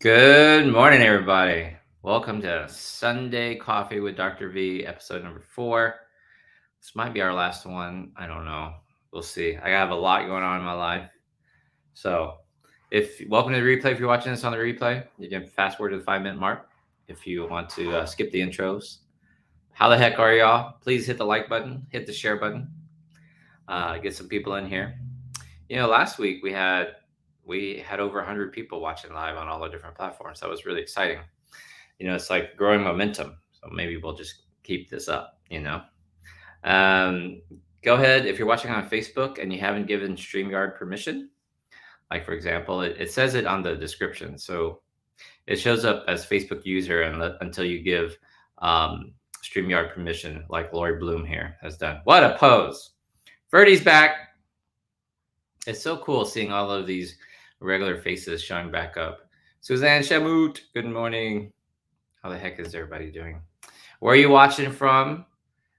Good morning, everybody. Welcome to Sunday Coffee with Dr. V, episode number 4. This might be our last one. I don't know. We'll see. I have a lot going on in my life. So, welcome to the replay. If you're watching this on the replay, you can fast forward to the 5-minute mark. If you want to skip the intros, how the heck are y'all? Please hit the like button, hit the share button, get some people in here. Last week we had over 100 people watching live on all the different platforms. That was really exciting. It's like growing momentum. So maybe we'll just keep this up, Go ahead. If you're watching on Facebook and you haven't given Streamyard permission, like for example, it says it on the description. So it shows up as Facebook user until you give Streamyard permission, like Lori Bloom here has done. What a pose. Ferdy's back. It's so cool seeing all of these regular faces showing back up. Suzanne Shamut, good morning. How the heck is everybody doing? Where are you watching from?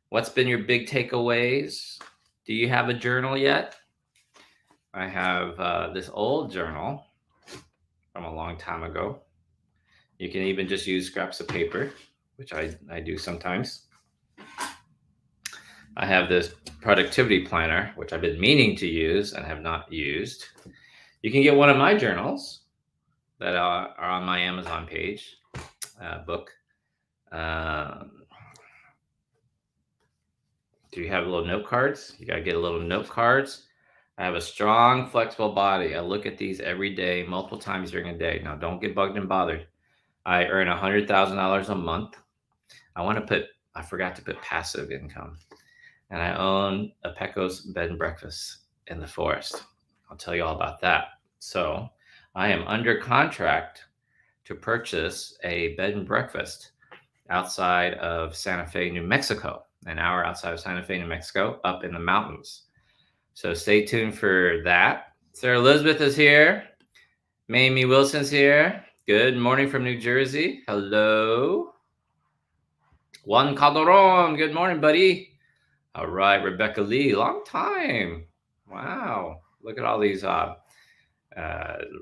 What's been your big takeaways? Do you have a journal yet? I have this old journal from a long time ago. You can even just use scraps of paper, which I do sometimes. I have this productivity planner, which I've been meaning to use and have not used. You can get one of my journals that are on my Amazon page, book. Do you have little note cards? You got to get a little note cards. I have a strong, flexible body. I look at these every day, multiple times during a day. Now, don't get bugged and bothered. I earn $100,000 a month. I forgot to put passive income. And I own a Pecos bed and breakfast in the forest. I'll tell you all about that. So I am under contract to purchase a bed and breakfast outside of Santa Fe, New Mexico, an hour outside of Santa Fe, New Mexico, up in the mountains. So stay tuned for that. Sarah Elizabeth is here. Mamie Wilson's here. Good morning from New Jersey. Hello. Juan Calderon, good morning, buddy. All right, Rebecca Lee, long time. Wow, look at all these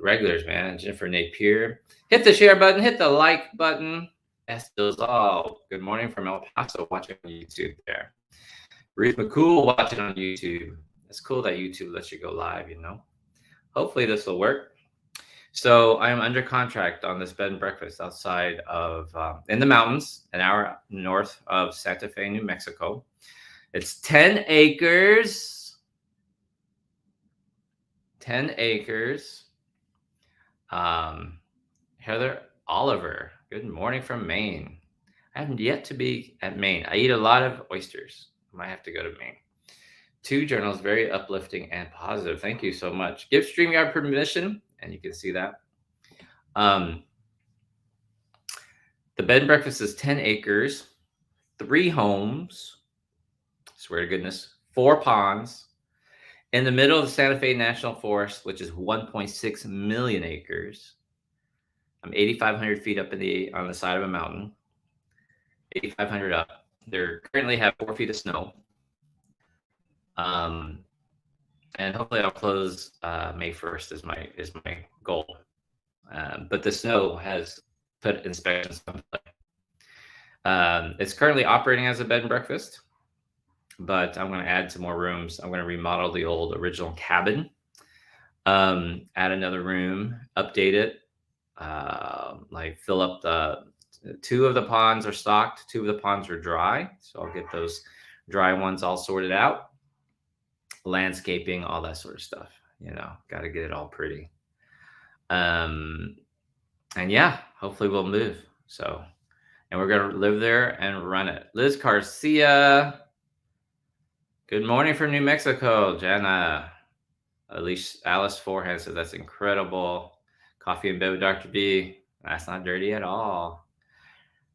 regulars, man. Jennifer Napier. Hit the share button, hit the like button. Estelzal, good morning from El Paso, watching on YouTube there. Ruth McCool watching on YouTube. It's cool that YouTube lets you go live, Hopefully this will work. So I am under contract on this bed and breakfast outside of, in the mountains, an hour north of Santa Fe, New Mexico. It's 10 acres. 10 acres. Heather Oliver, good morning from Maine. I haven't yet to be at Maine. I eat a lot of oysters. I might have to go to Maine. 2 journals, very uplifting and positive. Thank you so much. Give StreamYard permission, and you can see that. The bed and breakfast is 10 acres, 3 homes. Swear to goodness, 4 ponds in the middle of the Santa Fe National Forest, which is 1.6 million acres. I'm 8,500 feet up on the side of a mountain, 8,500 up. They currently have 4 feet of snow. And hopefully I'll close May 1st is my goal. But the snow has put inspections on play. It's currently operating as a bed and breakfast, but I'm going to add some more rooms. I'm going to remodel the old original cabin, add another room, update it, fill up the 2 of the ponds are stocked, 2 of the ponds are dry. So I'll get those dry ones all sorted out, landscaping, all that sort of stuff, got to get it all pretty. And yeah, hopefully we'll move. So, and we're going to live there and run it. Liz Garcia, good morning from New Mexico. Jenna, at least Alice Forehand says that's incredible. Coffee in bed with Dr. B. That's not dirty at all.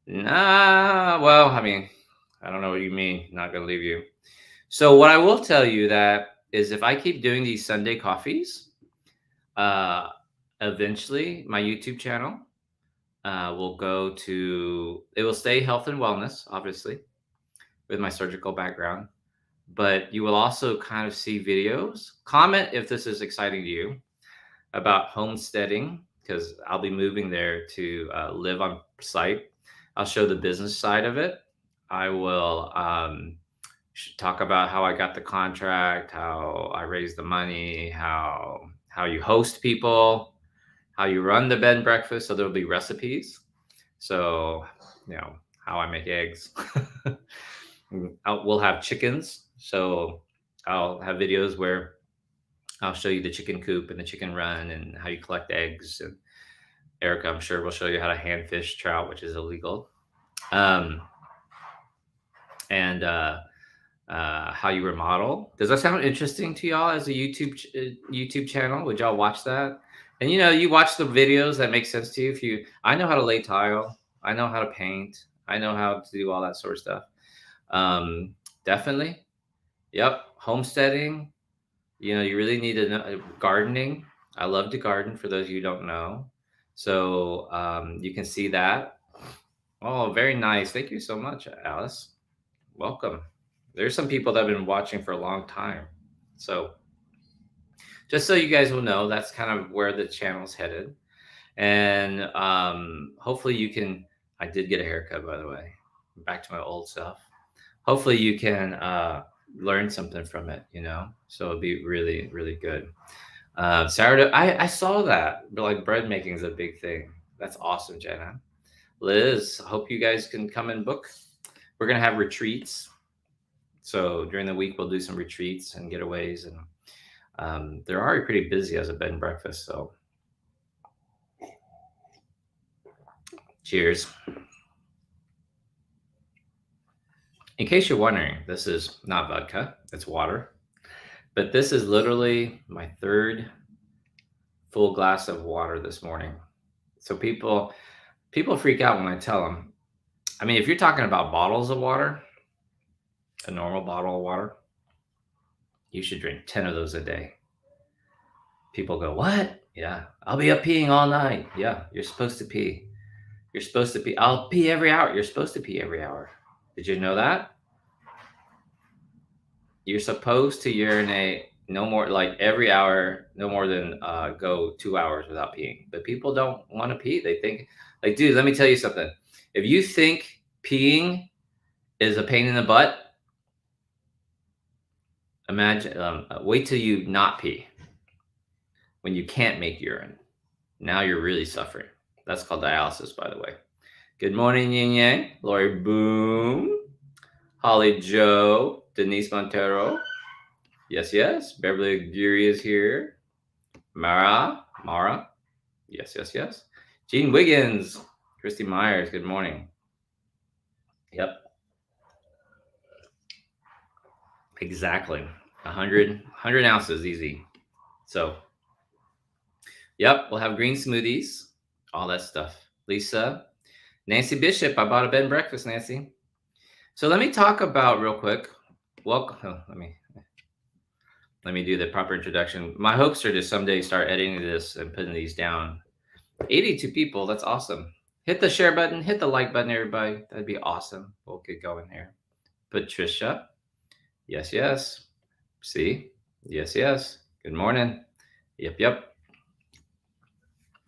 Nah, well, I mean, I don't know what you mean. Not going to leave you. So what I will tell you that is if I keep doing these Sunday coffees, eventually my YouTube channel it will stay health and wellness, obviously, with my surgical background. But you will also kind of see videos. Comment if this is exciting to you about homesteading because I'll be moving there to live on site. I'll show the business side of it. I will talk about how I got the contract, how I raised the money, how you host people, how you run the bed and breakfast. So there'll be recipes. So, how I make eggs. We'll have chickens. So I'll have videos where I'll show you the chicken coop and the chicken run and how you collect eggs. And Erica, I'm sure, will show you how to hand fish trout, which is illegal. And how you remodel. Does that sound interesting to y'all as a YouTube channel? Would y'all watch that? And you watch the videos that make sense to you. I know how to lay tile. I know how to paint. I know how to do all that sort of stuff. Definitely. Yep. Homesteading. You really need to know gardening. I love to garden, for those of you who don't know. So you can see that. Oh, very nice. Thank you so much, Alice. Welcome. There's some people that have been watching for a long time. So just so you guys will know, that's kind of where the channel's headed. And hopefully you can, I did get a haircut, by the way, back to my old self. Hopefully you can learn something from it, so it'll be really, really good. Saturday, I saw that, like bread making is a big thing. That's awesome, Jenna. Liz, hope you guys can come and book. We're going to have retreats. So during the week, we'll do some retreats and getaways. And they're already pretty busy as a bed and breakfast. So cheers. In case you're wondering, this is not vodka, it's water. But this is literally my third full glass of water this morning. So people freak out when I tell them. I mean, if you're talking about bottles of water, a normal bottle of water, you should drink 10 of those a day. People go, what? Yeah, I'll be up peeing all night. Yeah, you're supposed to pee. You're supposed to pee. I'll pee every hour. You're supposed to pee every hour. Did you know that? You're supposed to urinate no more, like every hour, no more than go 2 hours without peeing. But people don't want to pee. They think, like, dude, let me tell you something. If you think peeing is a pain in the butt, imagine, wait till you not pee when you can't make urine. Now you're really suffering. That's called dialysis, by the way. Good morning, Yin Yang, Lori Boom, Holly Joe, Denise Montero. Yes. Beverly Geary is here. Mara. Yes. Gene Wiggins, Christy Myers, good morning. Yep. Exactly. 100 ounces, easy. So, yep, we'll have green smoothies, all that stuff. Lisa, Nancy Bishop, I bought a bed and breakfast, Nancy. So let me talk about real quick. Welcome. Let me do the proper introduction. My hopes are to someday start editing this and putting these down. 82 people, that's awesome. Hit the share button, hit the like button, everybody. That'd be awesome. We'll get going here. Patricia, yes. See, yes. Good morning. Yep.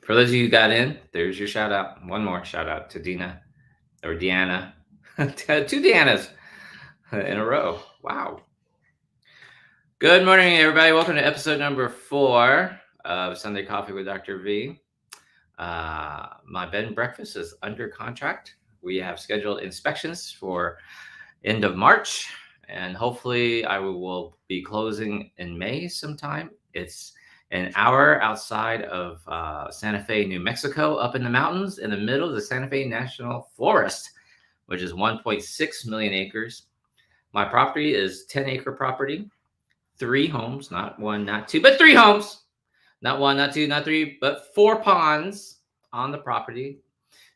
For those of you who got in, there's your shout out. One more shout out to Dina or Deanna. 2 Deannas in a row. Wow. Good morning, everybody. Welcome to episode number 4 of Sunday Coffee with Dr. V. My bed and breakfast is under contract. We have scheduled inspections for end of March, and hopefully I will be closing in May sometime. It's an hour outside of Santa Fe, New Mexico, up in the mountains in the middle of the Santa Fe National Forest, which is 1.6 million acres. My property is 10-acre property, 3 homes, not 1, not 2, but 3 homes. Not 1, not 2, not 3, but 4 ponds on the property.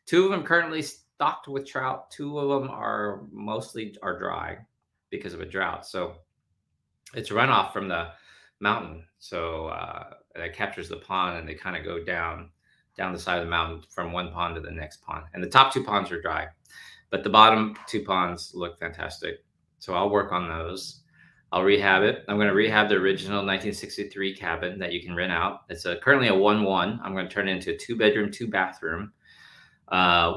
2 of them currently stocked with trout. 2 of them are mostly dry because of a drought. So it's runoff from the mountain. So that captures the pond, and they kind of go down the side of the mountain from one pond to the next pond. And the top 2 ponds are dry, but the bottom 2 ponds look fantastic. So I'll work on those. I'll rehab it. I'm going to rehab the original 1963 cabin that you can rent out. It's currently a 1-1. I'm going to turn it into a 2-bedroom, 2-bathroom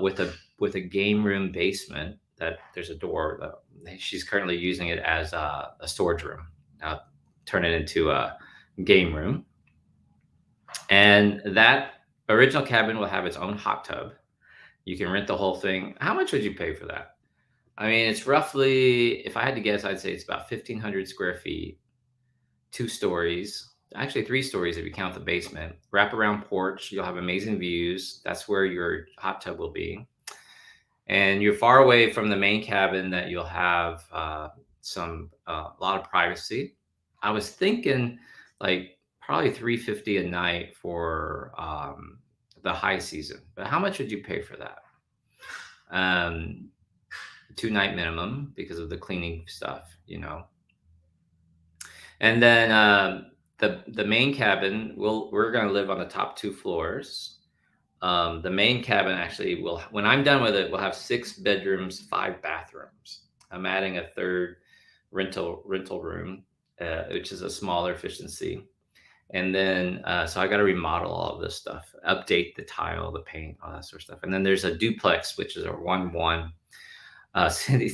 with a game room basement. That there's a door. She's currently using it as a storage room. Turn it into a game room. And that original cabin will have its own hot tub. You can rent the whole thing. How much would you pay for that? I mean, it's roughly, if I had to guess, I'd say it's about 1,500 square feet, 2 stories, actually 3 stories if you count the basement. Wraparound porch, you'll have amazing views. That's where your hot tub will be. And you're far away from the main cabin that you'll have a lot of privacy. I was thinking like probably $350 a night for the high season. But how much would you pay for that? 2-night minimum because of the cleaning stuff, And then the main cabin, we're going to live on the top 2 floors. The main cabin actually will, when I'm done with it, will have 6 bedrooms, 5 bathrooms. I'm adding a 3rd rental room, which is a smaller efficiency. And then, so I got to remodel all of this stuff, update the tile, the paint, all that sort of stuff. And then there's a duplex, which is a 1-1. Cindy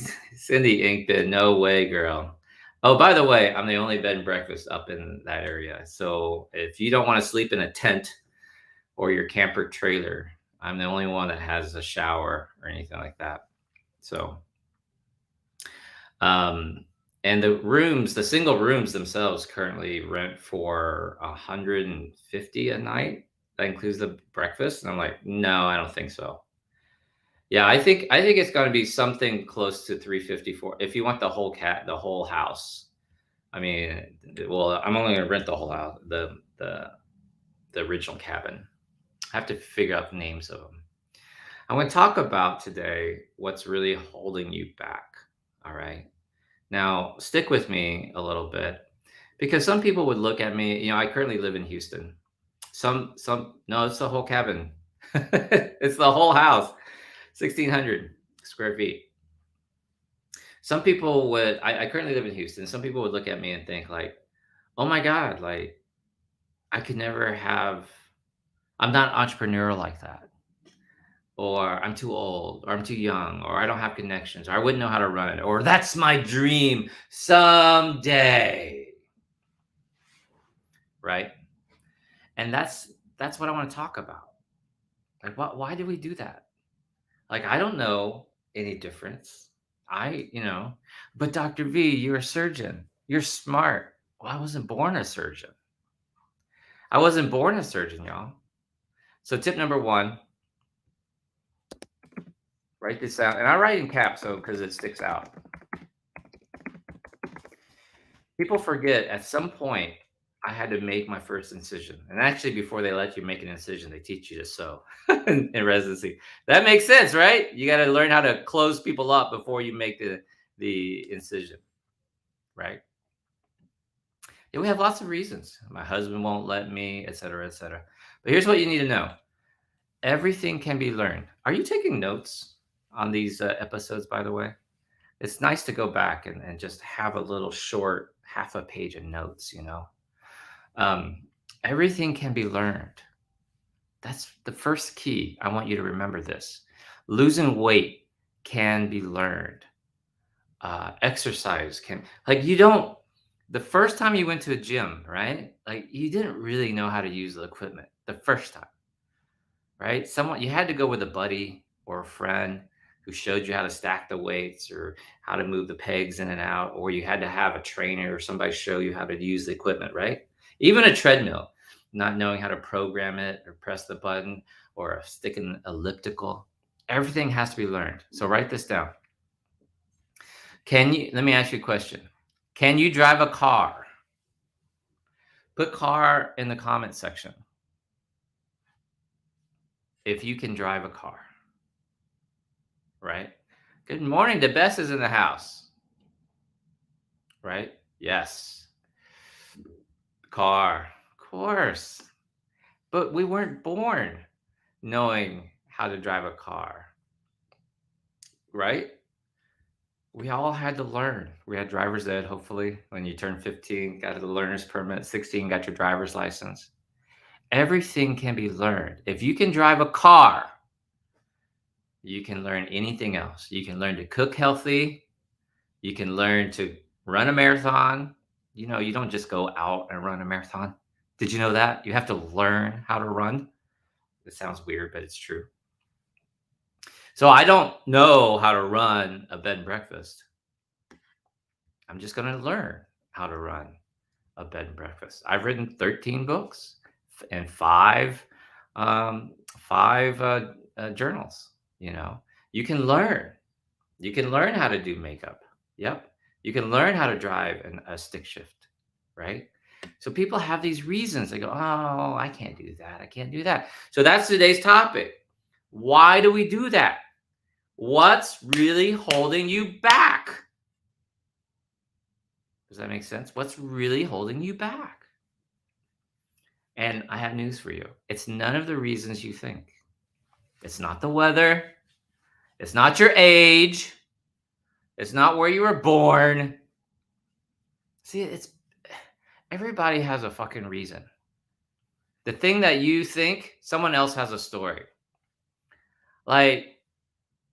Inkbed, no way, girl. Oh, by the way, I'm the only bed and breakfast up in that area. So if you don't want to sleep in a tent or your camper trailer, I'm the only one that has a shower or anything like that. So, and the single rooms themselves currently rent for $150 a night. That includes the breakfast. And I'm like, no, I don't think so. Yeah, I think it's going to be something close to 354 if you want the whole house. I mean, well, I'm only going to rent the whole house, the original cabin. I have to figure out the names of them. I'm going to talk about today what's really holding you back. All right. Now, stick with me a little bit because some people would look at me. I currently live in Houston. No, it's the whole cabin. It's the whole house. 1,600 square feet. Some people would, I currently live in Houston. Some people would look at me and think like, oh my God, like I could never I'm not entrepreneurial like that. Or I'm too old, or I'm too young, or I don't have connections, or I wouldn't know how to run it, or that's my dream someday. Right? And that's what I want to talk about. Like, why do we do that? Like, I don't know any difference. But Dr. V, you're a surgeon. You're smart. Well, I wasn't born a surgeon. Y'all. So tip number 1, write this out. And I write in caps because it sticks out. People forget at some point I had to make my first incision. And actually, before they let you make an incision, they teach you to sew in residency. That makes sense, right? You got to learn how to close people up before you make the incision, right? Yeah, we have lots of reasons. My husband won't let me, et cetera, et cetera. But here's what you need to know. Everything can be learned. Are you taking notes on these episodes, by the way? It's nice to go back and just have a little short half a page of notes, Everything can be learned. That's the first key. I want you to remember this. Losing weight can be learned. Exercise can, the first time you went to a gym, right? Like you didn't really know how to use the equipment the first time, right? You had to go with a buddy or a friend who showed you how to stack the weights or how to move the pegs in and out, or you had to have a trainer or somebody show you how to use the equipment, right? Even a treadmill, not knowing how to program it or press the button or stick an elliptical. Everything has to be learned. So write this down. Let me ask you a question. Can you drive a car? Put car in the comment section. If you can drive a car, right? Good morning. The best is in the house, right? Yes. Car, of course. But we weren't born knowing how to drive a car, right? We all had to learn. We had driver's ed, hopefully, when you turn 15, got the learner's permit, 16, got your driver's license. Everything can be learned. If you can drive a car, you can learn anything else. You can learn to cook healthy. You can learn to run a marathon. You don't just go out and run a marathon. Did you know that? You have to learn how to run. It sounds weird, but it's true. So I don't know how to run a bed and breakfast. I'm just going to learn how to run a bed and breakfast. I've written 13 books and five journals. You can learn. You can learn how to do makeup. Yep. You can learn how to drive a stick shift, right? So people have these reasons. They go, oh, I can't do that. I can't do that. So that's today's topic. Why do we do that? What's really holding you back? Does that make sense? What's really holding you back? And I have news for you. It's none of the reasons you think. It's not the weather. It's not your age. It's not where you were born. See, everybody has a fucking reason. The thing that you think, someone else has a story. Like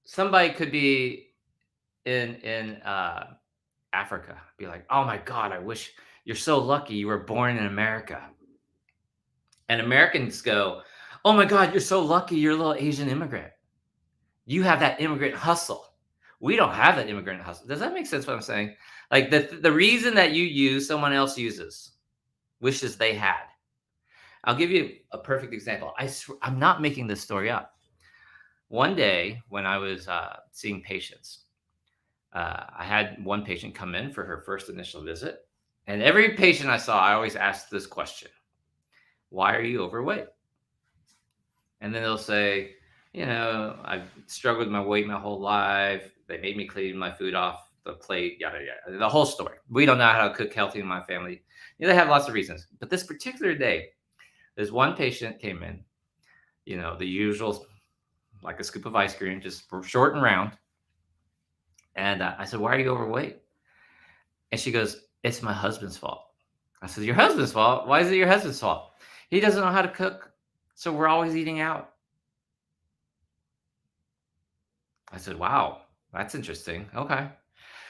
somebody could be in Africa, be like, oh my God, I wish you're so lucky you were born in America. And Americans go, oh my God, you're so lucky you're a little Asian immigrant. You have that immigrant hustle. We don't have that immigrant hustle. Does that make sense what I'm saying? Like the reason that you use, someone else uses, wishes they had. I'll give you a perfect example. I'm not making this story up. One day when I was seeing patients, I had one patient come in for her first initial visit. And every patient I saw, I always asked this question: why are you overweight? And then they'll say, I've struggled with my weight my whole life. They made me clean my food off the plate, yada, yada. The whole story. We don't know how to cook healthy in my family. They have lots of reasons. But this particular day, there's one patient came in, the usual, like a scoop of ice cream, just short and round. And I said, why are you overweight? And she goes, it's my husband's fault. I said, your husband's fault? Why is it your husband's fault? He doesn't know how to cook, so we're always eating out. I said, wow, that's interesting. Okay.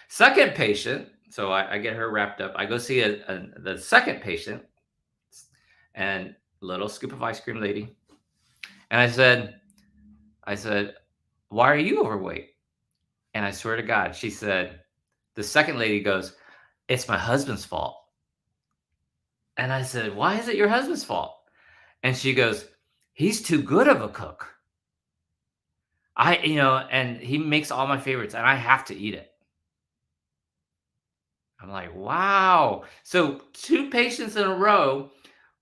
Second patient. So I get her wrapped up. I go see the second patient, and little scoop of ice cream lady. And I said, why are you overweight? And I swear to God, she said, the second lady goes, it's my husband's fault. And I said, why is it your husband's fault? And she goes, he's too good of a cook. And he makes all my favorites and I have to eat it. I'm like, wow. So 2 patients in a row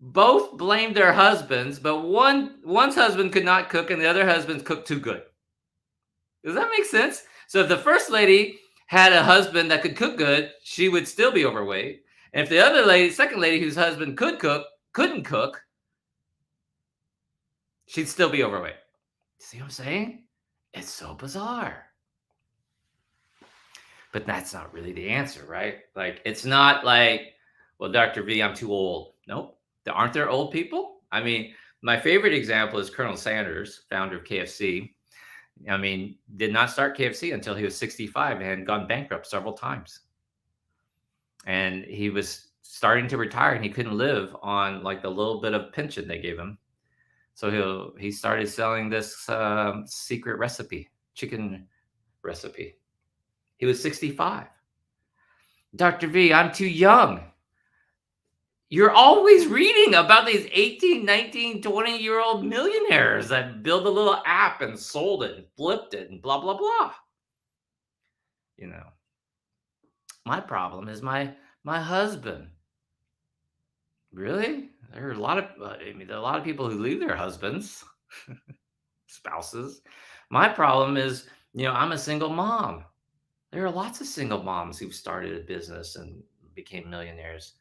both blamed their husbands, but one's husband could not cook and the other husband cooked too good. Does that make sense? So if the first lady had a husband that could cook good, she would still be overweight. And if the other lady, second lady whose husband couldn't cook, she'd still be overweight. See what I'm saying? It's so bizarre. But that's not really the answer, right? Like, it's not like, well, Dr. V, I'm too old. Nope. Aren't there old people? I mean, my favorite example is Colonel Sanders, founder of KFC. I mean, did not start KFC until he was 65 and had gone bankrupt several times. And he was starting to retire and he couldn't live on like the little bit of pension they gave him. So he started selling this secret recipe, chicken recipe. He was 65. Dr. V, I'm too young. You're always reading about these 18, 19, 20-year-old millionaires that build a little app and sold it and flipped it and blah, blah, blah. My problem is my husband. Really? There are a lot of people who leave their husbands, spouses. My problem is, I'm a single mom. There are lots of single moms who've started a business and became millionaires,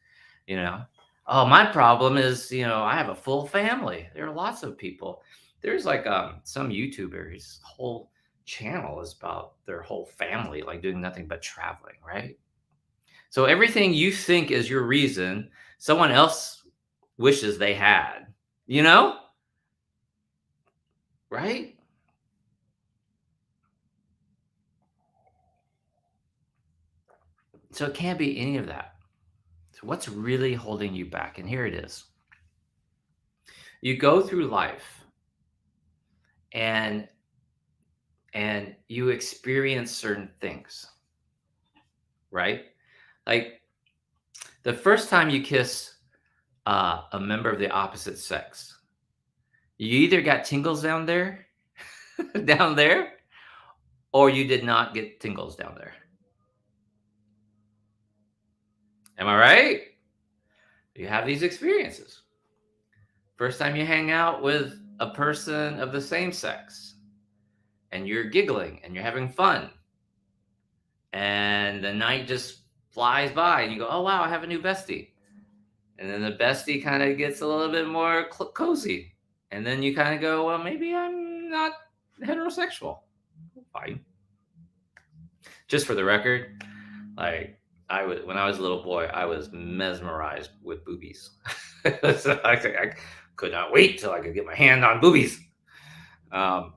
Oh, my problem is, I have a full family. There are lots of people. There's like some YouTuber, his whole channel is about their whole family, like doing nothing but traveling, right? So everything you think is your reason, someone else wishes they had, you know? Right? So it can't be any of that. So what's really holding you back? And here it is. You go through life and you experience certain things, right? Like the first time you kiss a member of the opposite sex, you either got tingles down there, down there, or you did not get tingles down there. Am I right? You have these experiences. First time you hang out with a person of the same sex and you're giggling and you're having fun, and the night just flies by and you go, oh, wow, I have a new bestie. And then the bestie kind of gets a little bit more cozy. And then you kind of go, well, maybe I'm not heterosexual. Fine. Just for the record, like I was when I was a little boy, I was mesmerized with boobies. So I could not wait till I could get my hand on boobies. Um,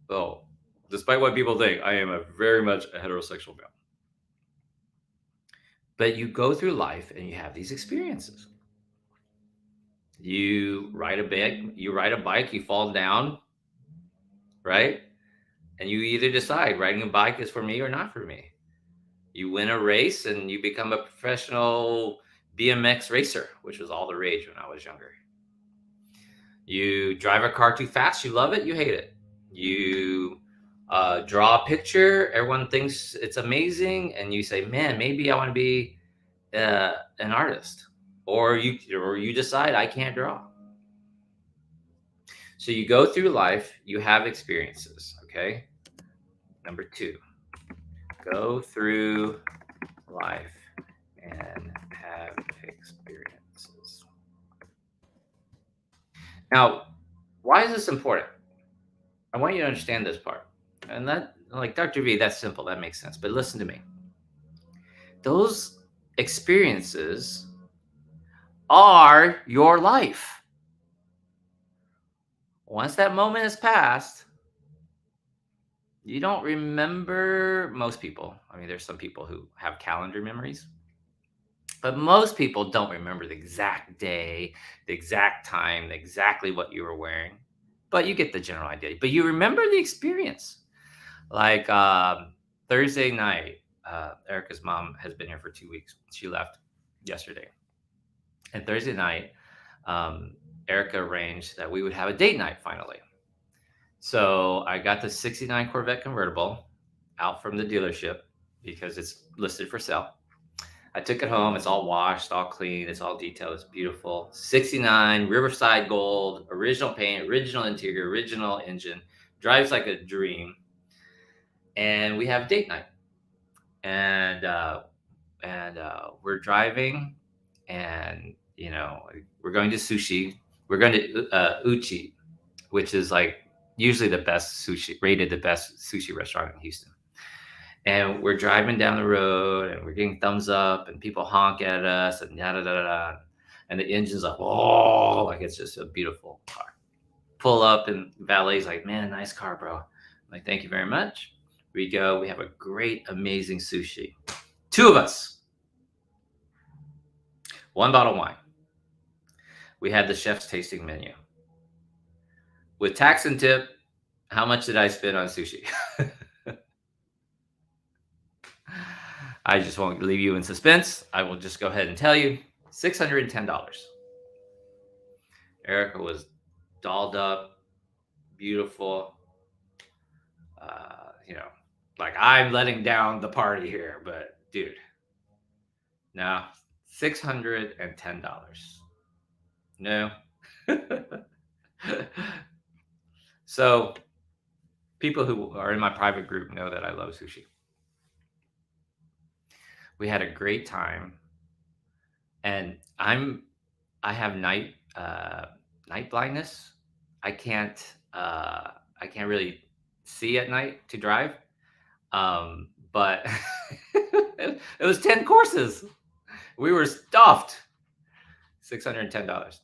so, despite what people think, I am a very much a heterosexual male. But you go through life and you have these experiences. You ride a bike, you fall down, right? And you either decide riding a bike is for me or not for me. You win a race and you become a professional BMX racer, which was all the rage when I was younger. You drive a car too fast, you love it, you hate it. You draw a picture, everyone thinks it's amazing, and you say, man, maybe I want to be an artist. Or you decide I can't draw. So you go through life, you have experiences, okay? Number 2, go through life and have experiences. Now, why is this important? I want you to understand this part. And that, like Dr. V, that's simple. That makes sense. But listen to me. Those experiences are your life. Once that moment has passed, you don't remember. Most people, I mean, there's some people who have calendar memories, but most people don't remember the exact day, the exact time, exactly what you were wearing. But you get the general idea. But you remember the experience. Like Thursday night, Erica's mom has been here for 2 weeks. She left yesterday. And Thursday night, Erica arranged that we would have a date night finally. So I got the 69 Corvette convertible out from the dealership because it's listed for sale. I took it home. It's all washed, all clean. It's all detailed. It's beautiful. 69 Riverside Gold, original paint, original interior, original engine. Drives like a dream. And we have date night. And we're driving, and we're going to sushi. We're going to Uchi, which is like usually the best sushi, rated the best sushi restaurant in Houston. And we're driving down the road and we're getting thumbs up and people honk at us and yada da da da. And the engine's like, oh, like it's just a beautiful car. Pull up and valet's like, man, nice car, bro. I'm like, thank you very much. We go, we have a great, amazing sushi. 2 of us. 1 bottle of wine. We had the chef's tasting menu. With tax and tip, how much did I spend on sushi? I just won't leave you in suspense. I will just go ahead and tell you, $610. Erica was dolled up, beautiful. Like I'm letting down the party here, but dude, no, $610. No. So people who are in my private group know that I love sushi. We had a great time, and I have night blindness. I can't really sea at night to drive. But it was 10 courses. We were stuffed. $610.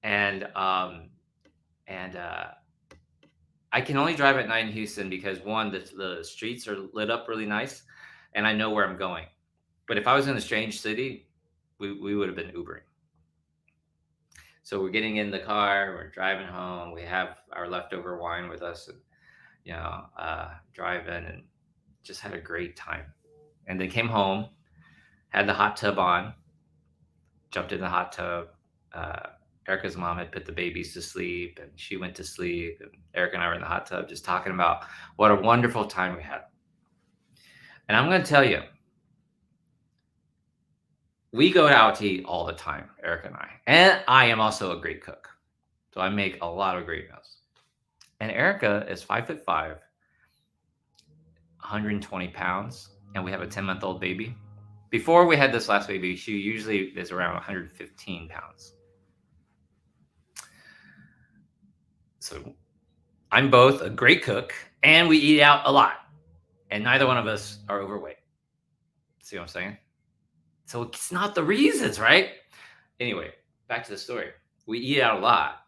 And I can only drive at night in Houston because one, the streets are lit up really nice, and I know where I'm going. But if I was in a strange city, we would have been Ubering. So we're getting in the car, we're driving home, we have our leftover wine with us, and driving, and just had a great time. And then came home, had the hot tub on, jumped in the hot tub. Erica's mom had put the babies to sleep, and she went to sleep, and Erica and I were in the hot tub just talking about what a wonderful time we had. And I'm going to tell you, we go out to eat all the time, Erica and I. And I am also a great cook. So I make a lot of great meals. And Erica is 5'5", 120 pounds, and we have a 10-month-old baby. Before we had this last baby, she usually is around 115 pounds. So I'm both a great cook and we eat out a lot. And neither one of us are overweight. See what I'm saying? So it's not the reasons, right? Anyway, back to the story. We eat out a lot,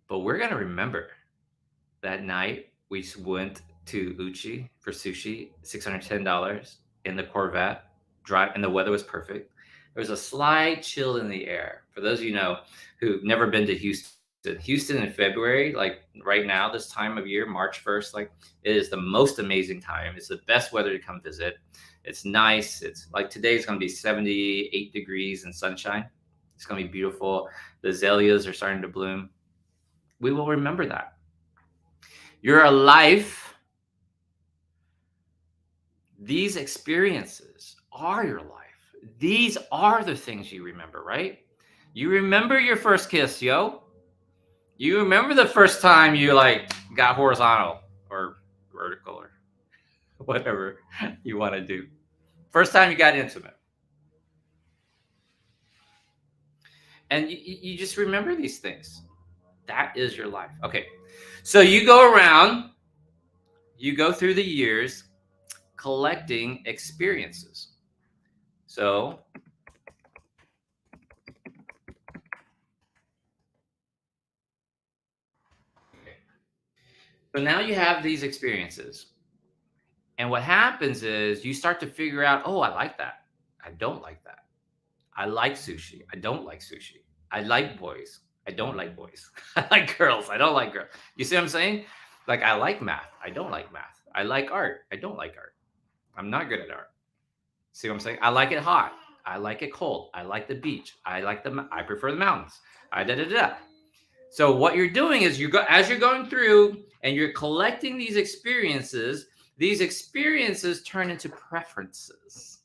but we're going to remember that night we went to Uchi for sushi, $610 in the Corvette, and the weather was perfect. There was a slight chill in the air. For those of you know who've never been to Houston in February, like right now, this time of year, March 1st, like it is the most amazing time. It's the best weather to come visit. It's nice. It's like today's going to be 78 degrees and sunshine. It's going to be beautiful. The azaleas are starting to bloom. We will remember that. Your life, these experiences are your life. These are the things you remember, right? You remember your first kiss, yo. You remember the first time you like got horizontal or vertical or whatever you want to do. First time you got intimate. And you just remember these things. That is your life. Okay. So you go around, you go through the years collecting experiences. So now you have these experiences. And what happens is you start to figure out, oh, I like that. I don't like that. I like sushi. I don't like sushi. I like boys. I don't like boys. I like girls. I don't like girls. You see what I'm saying? Like, I like math. I don't like math. I like art. I don't like art. I'm not good at art. See what I'm saying? I like it hot. I like it cold. I like the beach. I prefer the mountains. So what you're doing is as you're going through and you're collecting these experiences turn into preferences.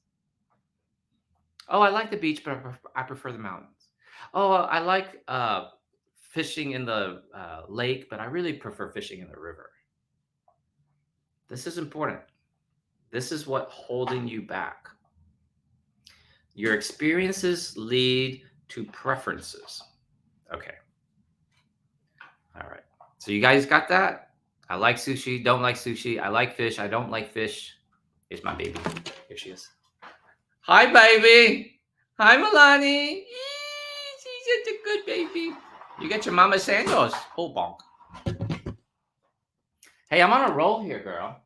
Oh, I like the beach, but I prefer the mountains. Oh, I like fishing in the lake, but I really prefer fishing in the river. This is important. This is what's holding you back. Your experiences lead to preferences. Okay. All right. So you guys got that? I like sushi, don't like sushi. I like fish, I don't like fish. Here's my baby. Here she is. Hi, baby. Hi, Milani. She's such a good baby. You get your mama sandals. Oh, bonk. Hey, I'm on a roll here, girl.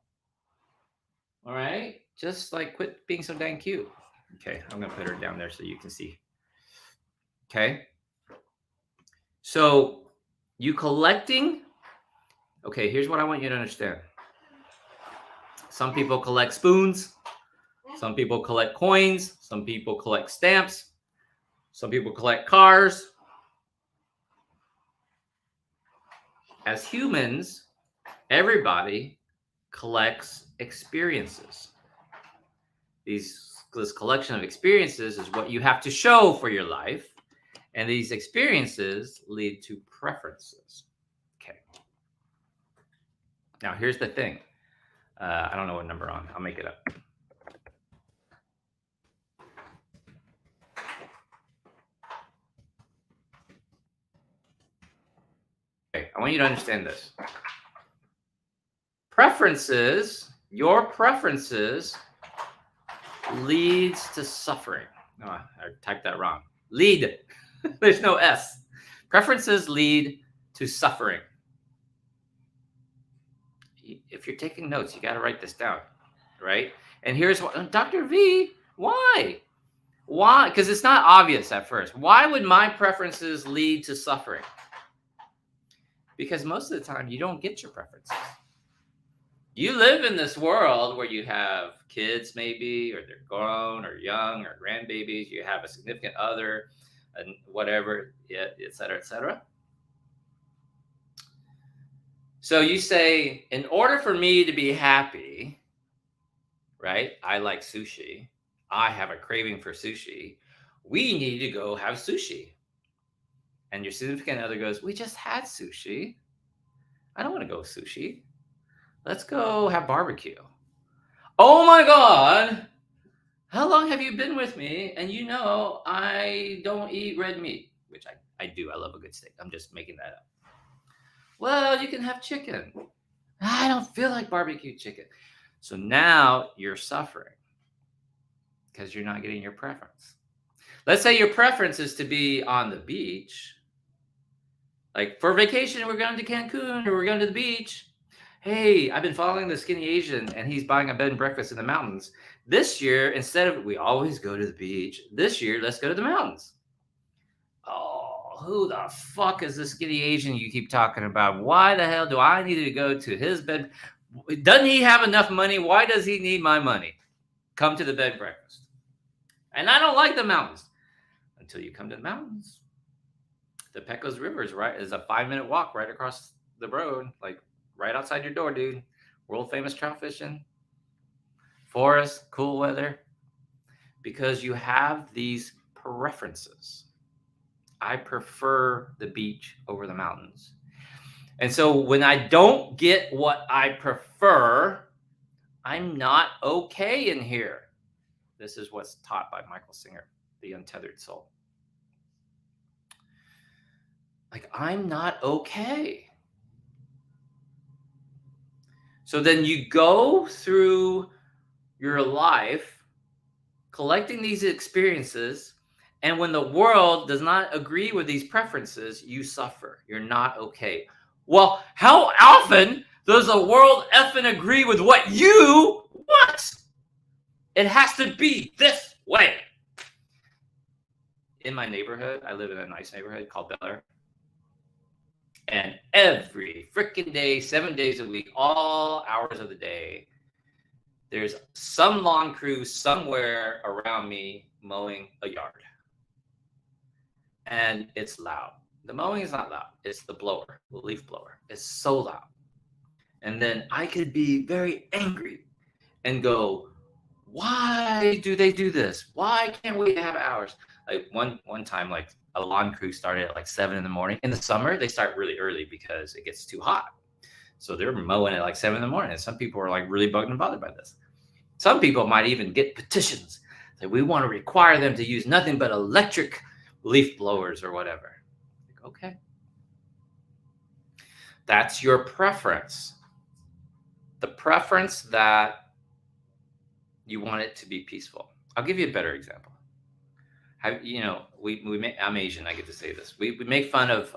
All right? Just like quit being so dang cute. Okay, I'm going to put her down there so you can see. Okay? So you collecting. Okay, here's what I want you to understand. Some people collect spoons. Some people collect coins. Some people collect stamps. Some people collect cars. As humans, everybody collects experiences. This collection of experiences is what you have to show for your life. And these experiences lead to preferences. Okay. Now, here's the thing. I don't know what number on. I'll make it up. Okay, I want you to understand this. your preferences leads to suffering. Oh, I typed that wrong. Lead. There's no S. Preferences lead to suffering. If you're taking notes, you got to write this down, right? And here's what, Dr. V, why? Why? Because it's not obvious at first. Why would my preferences lead to suffering? Because most of the time you don't get your preferences. You live in this world where you have kids maybe, or they're grown or young or grandbabies. You have a significant other and whatever, et cetera, et cetera. So you say, in order for me to be happy, right? I like sushi. I have a craving for sushi. We need to go have sushi. And your significant other goes, we just had sushi. I don't want to go sushi. Let's go have barbecue. Oh my God. How long have you been with me? And you know, I don't eat red meat, which I do. I love a good steak. I'm just making that up. Well, you can have chicken. I don't feel like barbecue chicken. So now you're suffering because you're not getting your preference. Let's say your preference is to be on the beach. Like for vacation, we're going to Cancun or we're going to the beach. Hey, I've been following the skinny Asian and he's buying a bed and breakfast in the mountains. This year, instead of, we always go to the beach. This year, let's go to the mountains. Oh, who the fuck is this skinny Asian you keep talking about? Why the hell do I need to go to his bed? Doesn't he have enough money? Why does he need my money? Come to the bed and breakfast. And I don't like the mountains until you come to the mountains. The Pecos River is a 5-minute walk right across the road, like right outside your door, dude. World famous trout fishing, forest, cool weather, because you have these preferences. I prefer the beach over the mountains. And so when I don't get what I prefer, I'm not okay in here. This is what's taught by Michael Singer, The Untethered Soul. Like, I'm not okay. So then you go through your life collecting these experiences, and when the world does not agree with these preferences, you suffer. You're not okay. Well, how often does the world effing agree with what you want? It has to be this way. In my neighborhood, I live in a nice neighborhood called Bel Air. And every freaking day, 7 days a week, all hours of the day, there's some lawn crew somewhere around me mowing a yard. And it's loud. The mowing is not loud. It's the blower, the leaf blower. It's so loud. And then I could be very angry and go, why do they do this? Why can't we have hours? Like one time, like a lawn crew started at like 7 in the morning. In the summer, they start really early because it gets too hot. So they're mowing at like 7 in the morning. And some people are like really bugged and bothered by this. Some people might even get petitions that we want to require them to use nothing but electric leaf blowers or whatever. Like, okay. That's your preference. The preference that you want it to be peaceful. I'll give you a better example. I'm Asian. I get to say this. We make fun of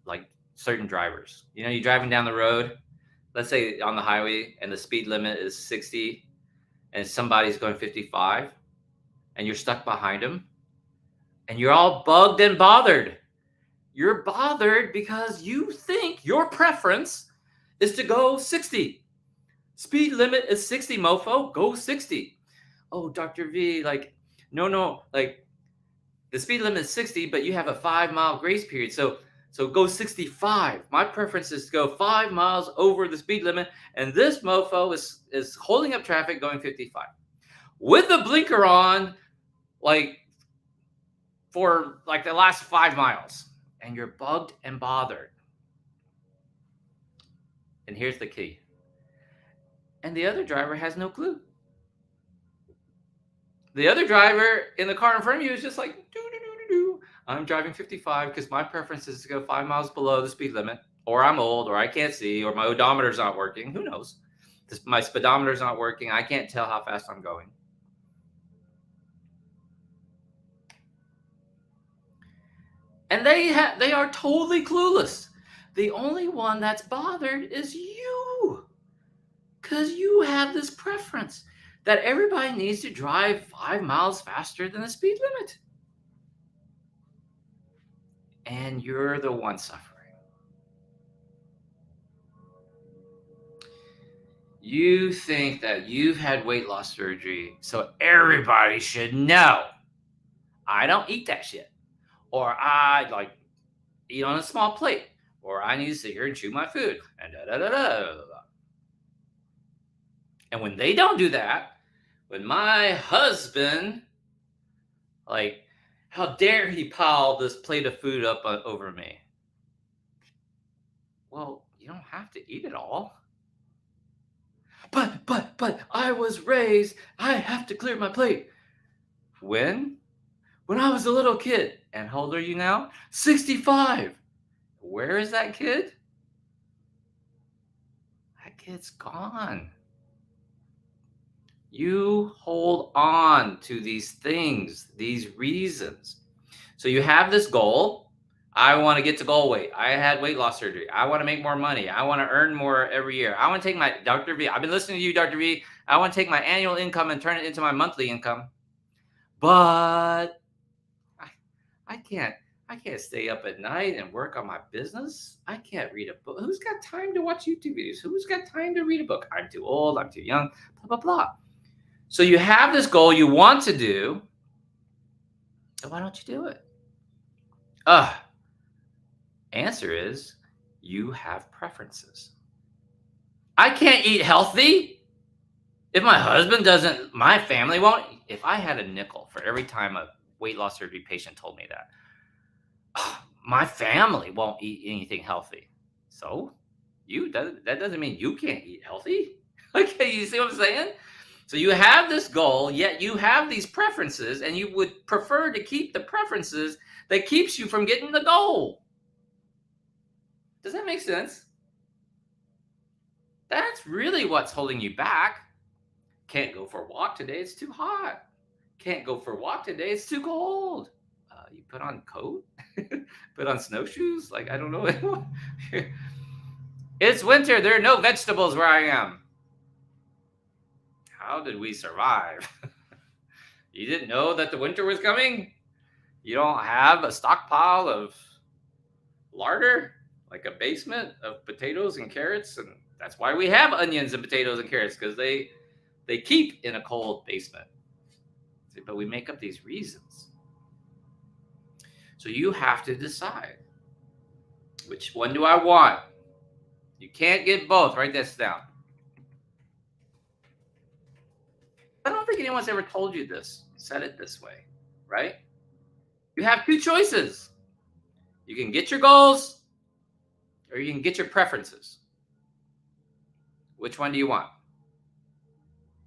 like certain drivers. You know, you're driving down the road, let's say on the highway, and the speed limit is 60, and somebody's going 55, and you're stuck behind them, and you're all bugged and bothered. You're bothered because you think your preference is to go 60. Speed limit is 60, mofo. Go 60. Oh, Dr. V, like, no, like, the speed limit is 60, but you have a 5-mile grace period. So go 65. My preference is to go 5 miles over the speed limit, and this mofo is holding up traffic going 55. With the blinker on, like, for like the last 5 miles. And you're bugged and bothered. And here's the key. And the other driver has no clue. The other driver in the car in front of you is just like, I'm driving 55 because my preference is to go 5 miles below the speed limit. or I'm old, or I can't see, or my odometer's not working. Who knows? My speedometer's not working. I can't tell how fast I'm going. And they are totally clueless. The only one that's bothered is you. Because you have this preference that everybody needs to drive 5 miles faster than the speed limit. And you're the one suffering. You think that you've had weight loss surgery, so everybody should know. I don't eat that shit. Or I like eat on a small plate. Or I need to sit here and chew my food. And da da da da. And when they don't do that, when my husband, like, how dare he pile this plate of food up over me? Well, you don't have to eat it all. But I was raised, I have to clear my plate. When? When I was a little kid. And how old are you now? 65. Where is that kid? That kid's gone. You hold on to these things, these reasons. So you have this goal. I want to get to goal weight. I had weight loss surgery. I want to make more money. I want to earn more every year. I want to take my, Dr. V, I've been listening to you, Dr. V. I want to take my annual income and turn it into my monthly income. But I can't stay up at night and work on my business. I can't read a book. Who's got time to watch YouTube videos? Who's got time to read a book? I'm too old. I'm too young, blah, blah, blah. So you have this goal you want to do. So why don't you do it? Answer is you have preferences. I can't eat healthy. If my husband doesn't, my family won't. If I had a nickel for every time a weight loss surgery patient told me that, my family won't eat anything healthy. So that doesn't mean you can't eat healthy. Okay, you see what I'm saying? So you have this goal, yet you have these preferences, and you would prefer to keep the preferences that keeps you from getting the goal. Does that make sense? That's really what's holding you back. Can't go for a walk today, it's too hot. Can't go for a walk today, it's too cold. You put on a coat? Put on snowshoes? Like, I don't know. It's winter, there are no vegetables where I am. How did we survive? You didn't know that the winter was coming? You don't have a stockpile of larder, like a basement of potatoes and carrots? And that's why we have onions and potatoes and carrots, because they keep in a cold basement. But we make up these reasons. So you have to decide, which one do I want? You can't get both. Write this down. I don't think anyone's ever told you this, said it this way, right? You have two choices. You can get your goals, or you can get your preferences. Which one do you want?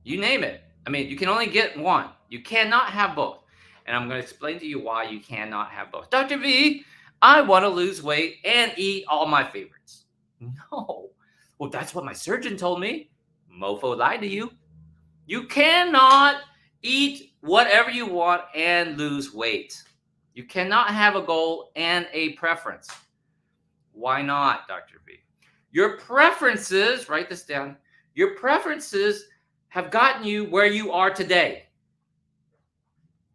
You name it. I mean, you can only get one. You cannot have both. And I'm going to explain to you why you cannot have both. Dr. V, I want to lose weight and eat all my favorites. No. Well, that's what my surgeon told me. Mofo lied to you. You cannot eat whatever you want and lose weight. You cannot have a goal and a preference. Why not, Dr. V? Your preferences, write this down, your preferences have gotten you where you are today.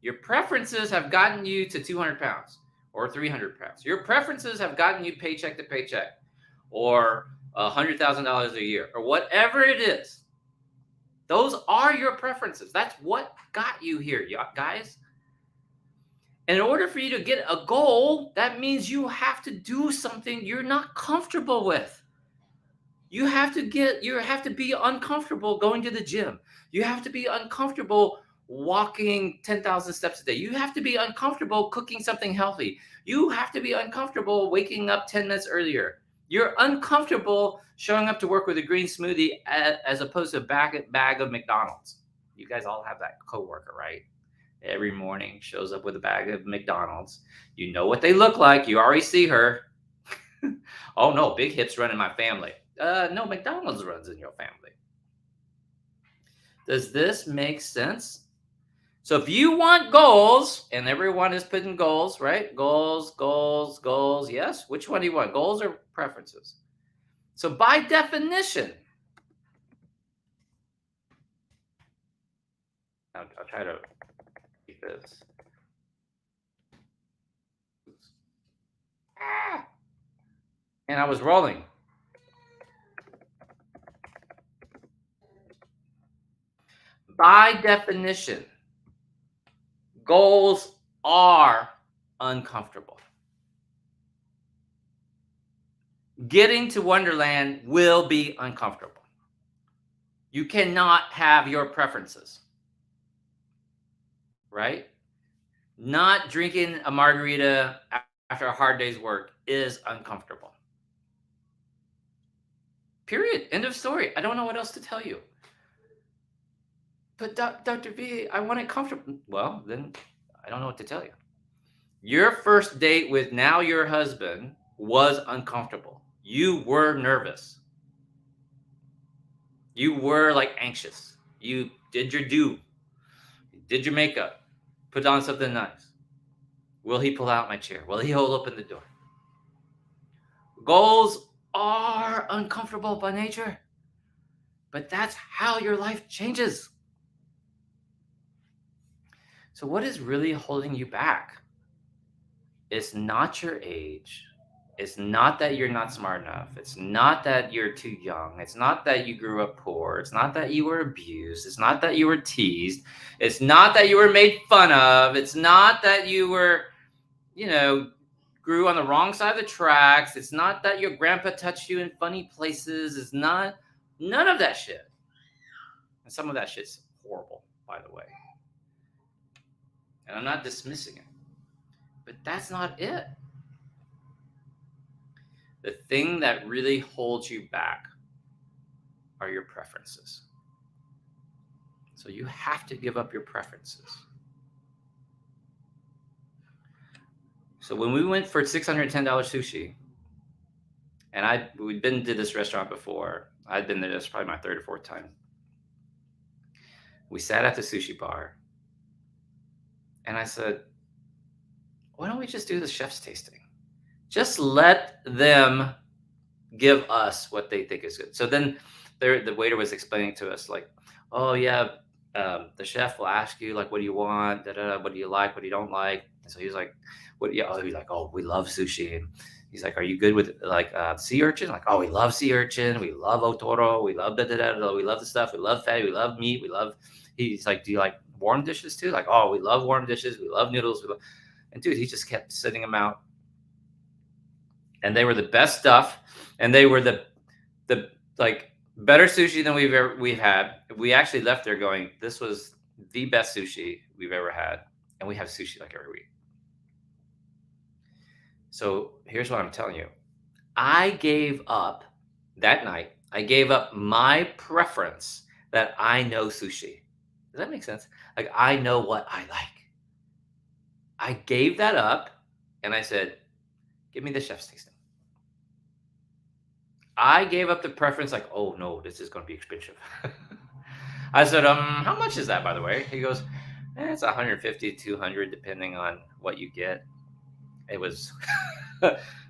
Your preferences have gotten you to 200 pounds or 300 pounds. Your preferences have gotten you paycheck to paycheck or $100,000 a year or whatever it is. Those are your preferences. That's what got you here, guys. And in order for you to get a goal, that means you have to do something you're not comfortable with. You have to be uncomfortable going to the gym. You have to be uncomfortable walking 10,000 steps a day. You have to be uncomfortable cooking something healthy. You have to be uncomfortable waking up 10 minutes earlier. You're uncomfortable showing up to work with a green smoothie as opposed to a bag of McDonald's. You guys all have that coworker, right? Every morning shows up with a bag of McDonald's. You know what they look like. You already see her. Oh no, big hips run in my family. No, McDonald's runs in your family. Does this make sense? So if you want goals, and everyone is putting goals, right? Goals, goals, goals. Yes. Which one do you want? Goals or preferences? So by definition, I'll try to keep this. And I was rolling. By definition, goals are uncomfortable. Getting to Wonderland will be uncomfortable. You cannot have your preferences, right? Not drinking a margarita after a hard day's work is uncomfortable. Period. End of story. I don't know what else to tell you. But Dr. V, I want it comfortable. Well, then I don't know what to tell you. Your first date with now your husband was uncomfortable. You were nervous. You were like anxious. You did your do. You did your makeup. Put on something nice. Will he pull out my chair? Will he hold open the door? Goals are uncomfortable by nature. But that's how your life changes. So what is really holding you back? It's not your age. It's not that you're not smart enough. It's not that you're too young. It's not that you grew up poor. It's not that you were abused. It's not that you were teased. It's not that you were made fun of. It's not that you were, grew on the wrong side of the tracks. It's not that your grandpa touched you in funny places. It's not, none of that shit. And some of that shit's horrible, by the way. And I'm not dismissing it. But that's not it. The thing that really holds you back are your preferences. So you have to give up your preferences. So when we went for $610 sushi, and we'd been to this restaurant before. I'd been there, that's probably my third or fourth time. We sat at the sushi bar, and I said, why don't we just do the chef's tasting? Just let them give us what they think is good. So then the waiter was explaining to us, like, oh yeah, the chef will ask you, like, what do you want? What do you like? What do you don't like? And so he was like, what? Yeah. Oh, he's like, oh, we love sushi. And he's like, are you good with like sea urchin? Like, oh, we love sea urchin. We love otoro. We love We love the stuff. We love fatty. We love meat. He's like, do you like warm dishes too? Like, oh, we love warm dishes. We love noodles. And dude, he just kept sending them out. And they were the best stuff. And they were the like better sushi than we've had. We actually left there going, this was the best sushi we've ever had. And we have sushi like every week. So here's what I'm telling you. I gave up that night. I gave up my preference that I know sushi. Does that make sense? Like, I know what I like. I gave that up and I said, give me the chef's tasting. I gave up the preference, like, oh no, this is going to be expensive. I said, how much is that, by the way? He goes, it's 150, 200, depending on what you get. It was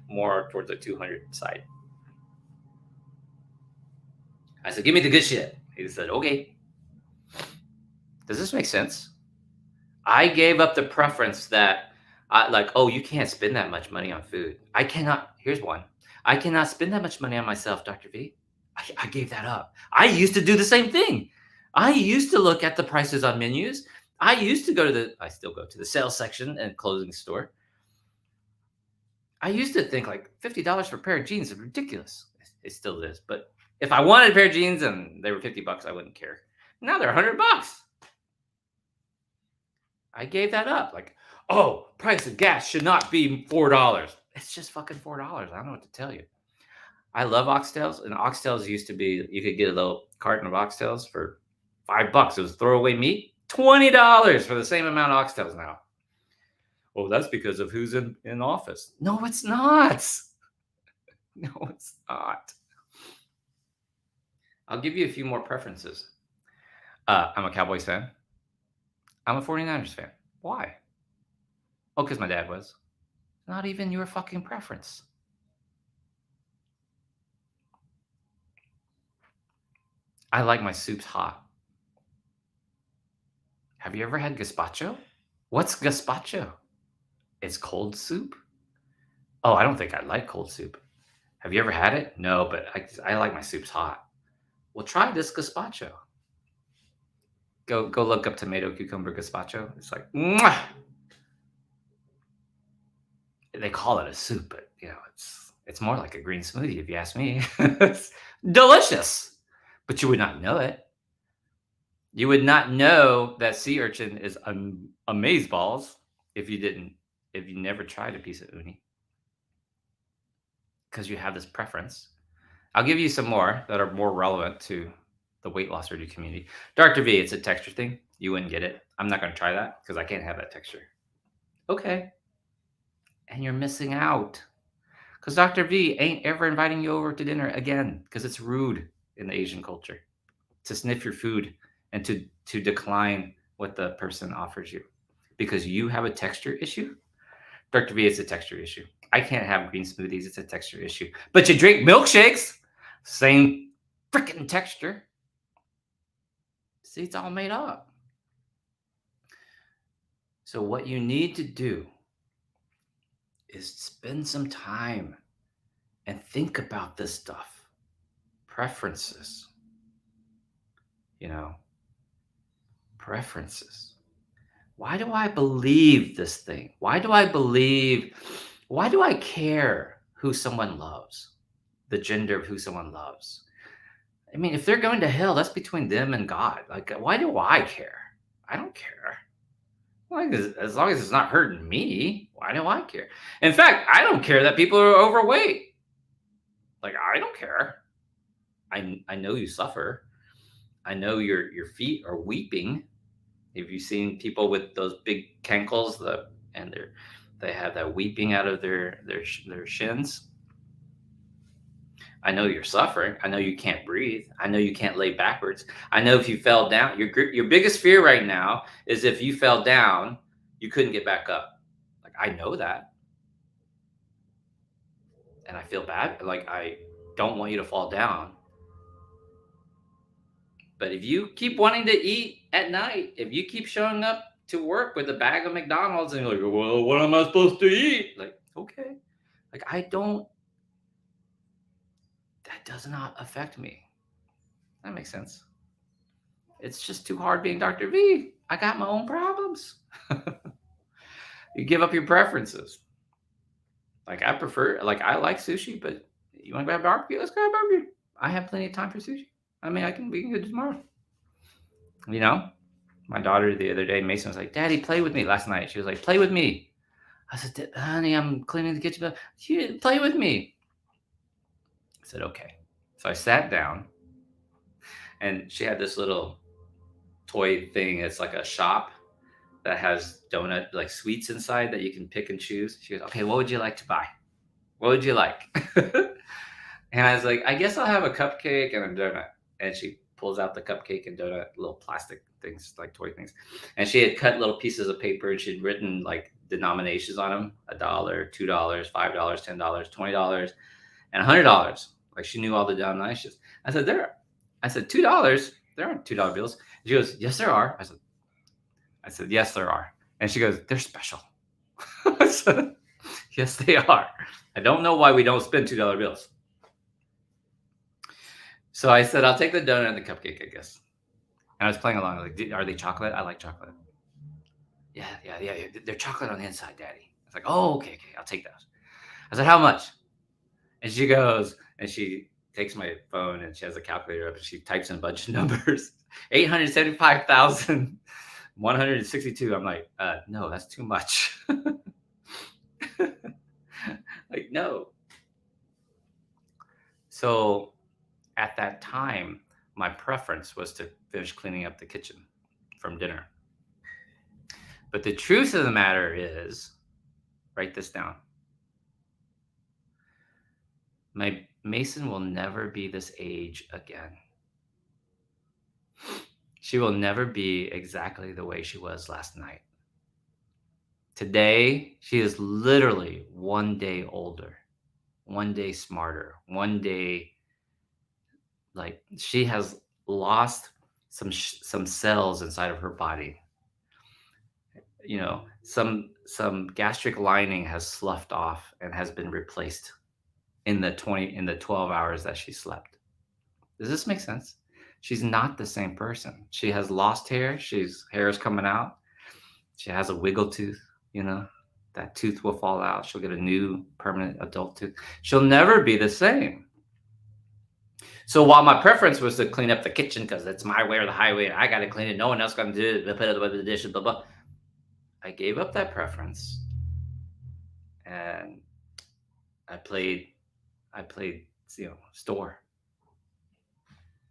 more towards the 200 side. I said, give me the good shit. He said, okay. Does this make sense? I gave up the preference that, you can't spend that much money on food. I cannot. Here's one. I cannot spend that much money on myself, Dr. V. I gave that up. I used to do the same thing. I used to look at the prices on menus. I used to I still go to the sales section and clothing store. I used to think like $50 for a pair of jeans is ridiculous. It still is. But if I wanted a pair of jeans and they were $50, I wouldn't care. Now they're $100. I gave that up. Like, oh, price of gas should not be $4. It's just fucking $4. I don't know what to tell you. I love oxtails, and oxtails used to be, you could get a little carton of oxtails for $5. It was throwaway meat. $20 for the same amount of oxtails now. Well, that's because of who's in office. No, it's not. No, it's not. I'll give you a few more preferences. I'm a Cowboys fan. I'm a 49ers fan. Why? Oh, because my dad was. Not even your fucking preference. I like my soups hot. Have you ever had gazpacho? What's gazpacho? It's cold soup? Oh, I don't think I like cold soup. Have you ever had it? No, but I like my soups hot. Well, try this gazpacho. Go look up tomato cucumber gazpacho. It's like, mwah! They call it a soup, but it's more like a green smoothie if you ask me. It's delicious, but you would not know it. You would not know that sea urchin is amazeballs if you never tried a piece of uni, because you have this preference. I'll give you some more that are more relevant to the weight loss surgery community. Dr. V, it's a texture thing. You wouldn't get it. I'm not going to try that because I can't have that texture. Okay. And you're missing out. Because Dr. V ain't ever inviting you over to dinner again, because it's rude in the Asian culture to sniff your food and to decline what the person offers you because you have a texture issue. Dr. V, it's a texture issue. I can't have green smoothies. It's a texture issue. But you drink milkshakes, same freaking texture. See, it's all made up. So what you need to do is spend some time and think about this stuff. Preferences. Preferences. Why do I believe this thing? Why do I care who someone loves? The gender of who someone loves. I mean, if they're going to hell, that's between them and God. Like, why do I care? I don't care. Like, as long as it's not hurting me, why do I care? In fact, I don't care that people are overweight. Like, I don't care. I know you suffer. I know your feet are weeping. Have you seen people with those big cankles they have that weeping out of their shins? I know you're suffering. I know you can't breathe. I know you can't lay backwards. I know if you fell down, your biggest fear right now is if you fell down, you couldn't get back up. Like, I know that. And I feel bad. Like, I don't want you to fall down. But if you keep wanting to eat at night, if you keep showing up to work with a bag of McDonald's and you're like, well, what am I supposed to eat? Like, okay. Like, that does not affect me. That makes sense. It's just too hard being Dr. V. I got my own problems. You give up your preferences. Like, I like sushi, but you want to grab barbecue? Let's grab barbecue. I have plenty of time for sushi. I mean, we can go tomorrow. My daughter the other day, Mason was like, Daddy, play with me last night. She was like, play with me. I said, honey, I'm cleaning the kitchen. She didn't play with me. I said, okay. So I sat down and she had this little toy thing. It's like a shop that has donut, like sweets inside that you can pick and choose. She goes, okay, what would you like to buy? What would you like? And I was like, I guess I'll have a cupcake and a donut. And she pulls out the cupcake and donut, little plastic things, like toy things. And she had cut little pieces of paper and she'd written like denominations on them: $1, $2, $5, $10, $20, and $100. Like, she knew all the denominations. I said, $2? There aren't $2 bills. She goes, yes, there are. I said, yes, there are. And she goes, they're special. I said, yes, they are. I don't know why we don't spend $2 bills. So I said, I'll take the donut and the cupcake, I guess. And I was playing along. Like, are they chocolate? I like chocolate. Yeah. They're chocolate on the inside, Daddy. I was like, oh, okay. I'll take those. I said, how much? And she goes, and she takes my phone and she has a calculator up and she types in a bunch of numbers. 875,162. I'm like, no, that's too much. Like, no. So at that time, my preference was to finish cleaning up the kitchen from dinner. But the truth of the matter is, write this down. My Mason will never be this age again. She will never be exactly the way she was last night. Today, she is literally one day older, one day smarter, one day, like, she has lost some cells inside of her body. You know, some gastric lining has sloughed off and has been replaced in the 12 hours that she slept. Does this make sense? She's not the same person. She has lost hair. Hair is coming out. She has a wiggle tooth, you know. That tooth will fall out. She'll get a new permanent adult tooth. She'll never be the same. So while my preference was to clean up the kitchen because it's my way or the highway, and I got to clean it, no one else going to do it, put it with the dishes, blah blah. I gave up that preference, and I played, store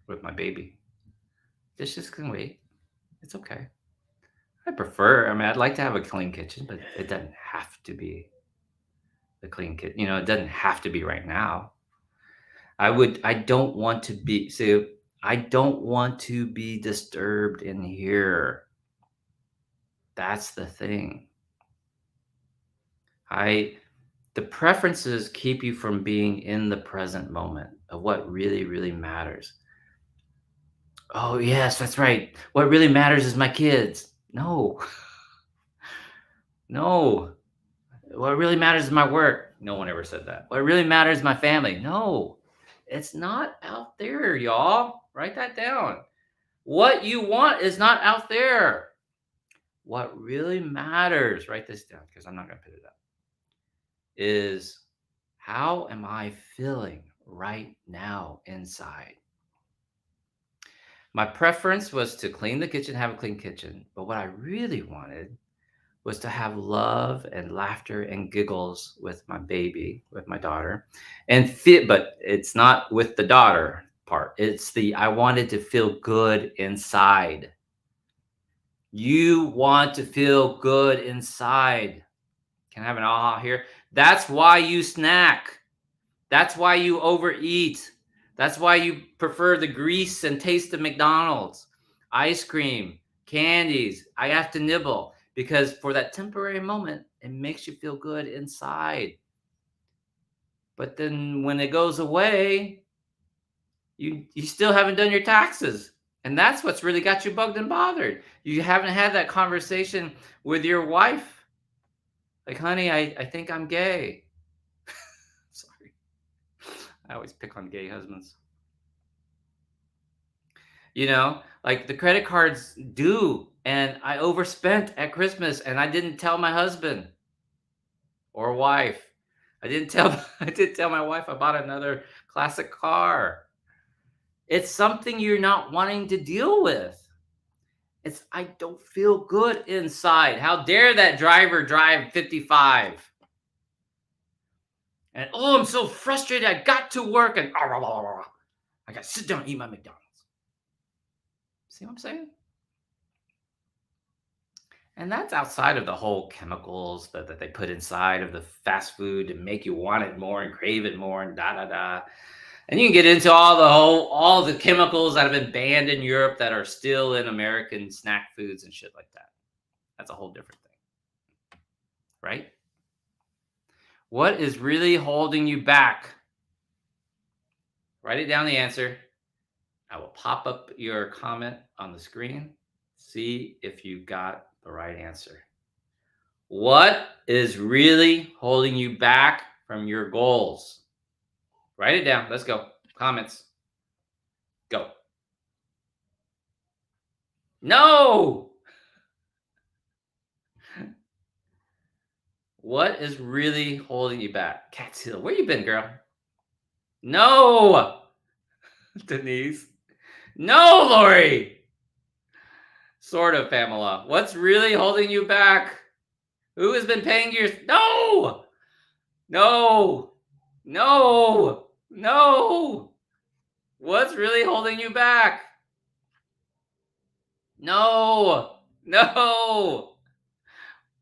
with my baby. Dishes can wait. It's okay. I mean, I'd like to have a clean kitchen, but it doesn't have to be the clean kitchen. It doesn't have to be right now. I don't want to be, I don't want to be disturbed in here. That's the thing. The preferences keep you from being in the present moment of what really, really matters. Oh, yes, that's right. What really matters is my kids. No. No. What really matters is my work. No one ever said that. What really matters is my family. No. It's not out there, y'all. Write that down. What you want is not out there. What really matters, write this down because I'm not going to put it up, is how am I feeling right now inside? My preference was to clean the kitchen, have a clean kitchen. But what I really wanted was to have love and laughter and giggles with my baby, with my daughter. But it's not with the daughter part. I wanted to feel good inside. You want to feel good inside. Can I have an aha here? That's why you snack. That's why you overeat. That's why you prefer the grease and taste of McDonald's, ice cream, candies. I have to nibble because for that temporary moment, it makes you feel good inside. But then when it goes away, you still haven't done your taxes. And that's what's really got you bugged and bothered. You haven't had that conversation with your wife. Like, honey, I think I'm gay. Sorry. I always pick on gay husbands. Like the credit cards due, and I overspent at Christmas, and I didn't tell my husband or wife. I didn't tell my wife I bought another classic car. It's something you're not wanting to deal with. I don't feel good inside. How dare that driver drive 55? And I'm so frustrated. I got to work and I got to sit down and eat my McDonald's. See what I'm saying? And that's outside of the whole chemicals that they put inside of the fast food to make you want it more and crave it more and da da da. And you can get into all the chemicals that have been banned in Europe that are still in American snack foods and shit like that. That's a whole different thing. Right? What is really holding you back? Write it down, the answer. I will pop up your comment on the screen. See if you got the right answer. What is really holding you back from your goals? Write it down. Let's go. Comments. Go. No! What is really holding you back? Cat's Hill, where you been, girl? No! Denise. No, Lori! Sort of, Pamela. What's really holding you back? Who has been paying your... No! No! No! No! What's really holding you back? No! No!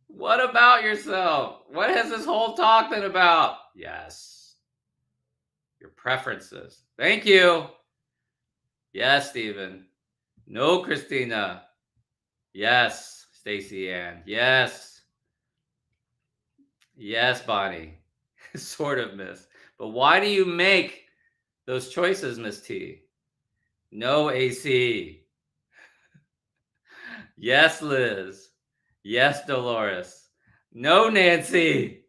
What about yourself? What has this whole talk been about? Yes. Your preferences. Thank you. Yes, Stephen. No, Christina. Yes, Stacy Ann. Yes. Yes, Bonnie. Sort of, Miss. But why do you make those choices, Miss T? No, AC. Yes, Liz. Yes, Dolores. No, Nancy.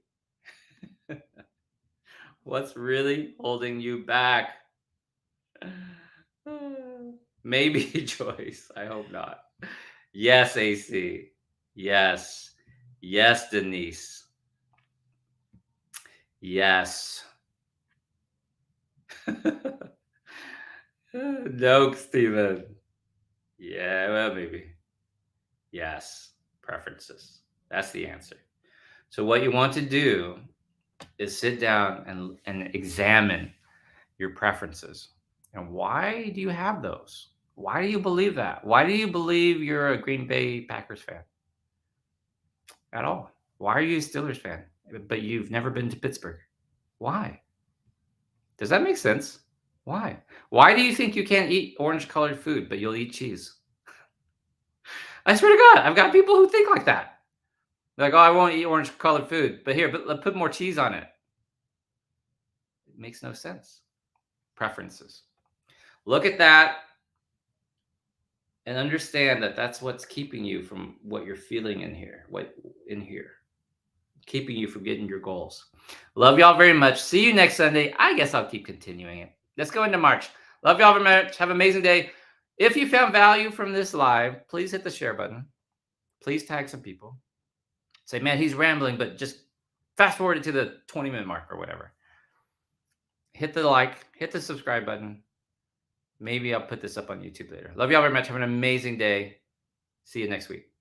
What's really holding you back? Maybe Joyce. I hope not. Yes, AC. Yes. Yes, Denise. Yes. No, Steven. Yeah, well, maybe. Yes. Preferences. That's the answer. So, what you want to do is sit down and examine your preferences. And why do you have those? Why do you believe that? Why do you believe you're a Green Bay Packers fan at all? Why are you a Steelers fan, but you've never been to Pittsburgh? Why? Does that make sense? Why? Why do you think you can't eat orange colored food, but you'll eat cheese? I swear to God, I've got people who think like that. They're like, oh, I won't eat orange colored food, but here, but let's put more cheese on it. It makes no sense. Preferences. Look at that and understand that that's what's keeping you from what you're feeling in here, keeping you from getting your goals. Love y'all very much. See you next Sunday. I guess I'll keep continuing it. Let's go into March. Love y'all very much. Have an amazing day. If you found value from this live, please hit the share button. Please tag some people. Say, man, he's rambling, but just fast forward it to the 20-minute mark or whatever. Hit the like, hit the subscribe button. Maybe I'll put this up on YouTube later. Love y'all very much. Have an amazing day. See you next week.